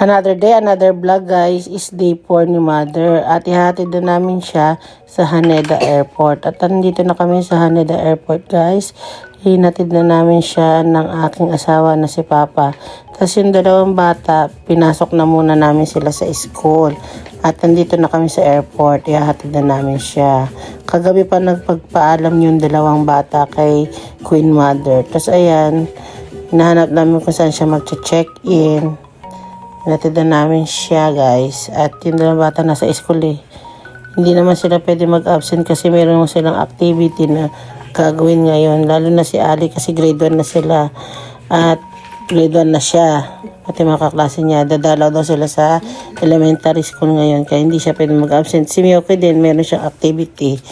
Another day, another vlog guys, is day 4 ni Mother at ihatid na namin siya sa Haneda Airport. At nandito na kami sa Haneda Airport guys. Hinatid na namin siya ng aking asawa na si Papa. Tapos yung dalawang bata, pinasok na muna namin sila sa school. At nandito na kami sa airport, ihatid na namin siya. Kagabi pa nagpagpaalam yung dalawang bata kay Queen Mother. Tapos ayan, hinahanap namin kung saan siya mag-check-in. Natid na namin siya guys. At yung dalawang bata nasa school eh. Hindi naman sila pwede mag-absent kasi meron silang activity na gagawin ngayon. Lalo na si Ali kasi grade 1 na sila. At grade 1 na siya. Pati mga kaklase niya. Dadalaw daw sila sa elementary school ngayon. Kaya hindi siya pwede mag-absent. Si Miyoki din meron siyang activity.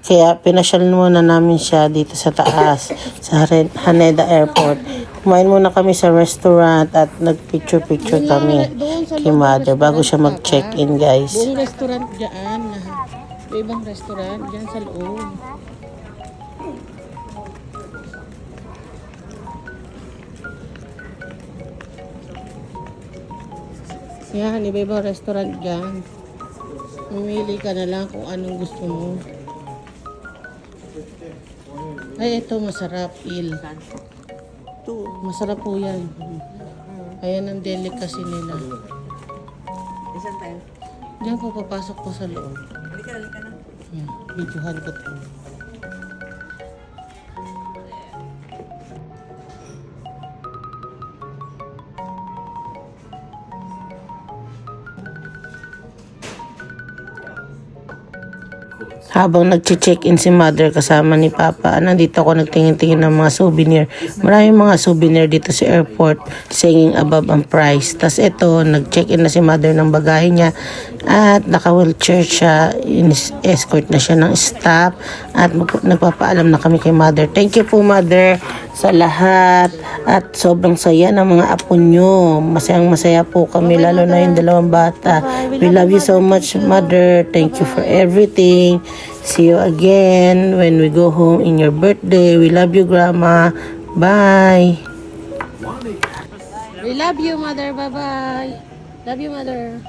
Kaya pinasyal muna namin siya dito sa taas. Sa Haneda Airport. Kumain muna kami sa restaurant at nag-picture-picture kami kay Mother bago siya mag-check-in guys. Buong restaurant dyan. May ibang restaurant dyan sa loob. Yan, iba-ibang restaurant dyan. Mamili ka na lang kung anong gusto mo. Ay, ito masarap. Masarap po yan. Ayan ang delicacy nila. Isan tayo? Diyan po, papasok po sa loob. Halika na. Yan, videohan ko po. Habang nag-check-in si Mother kasama ni Papa, nandito ako nagtingin-tingin ng mga souvenir. Maraming mga souvenir dito sa airport, singing above ang price. Tapos ito, nag-check-in na si Mother ng bagahe niya at naka-wheelchair siya. Escort na siya ng staff at nagpapaalam na kami kay Mother. Thank you po Mother sa lahat at sobrang saya ng mga apo nyo. Masayang masaya po kami, lalo na yung dalawang bata. We love you so much Mother. Thank you for everything. See you again when we go home in your birthday. We love you, Grandma. Bye. We love you, Mother. Bye-bye. Love you, Mother.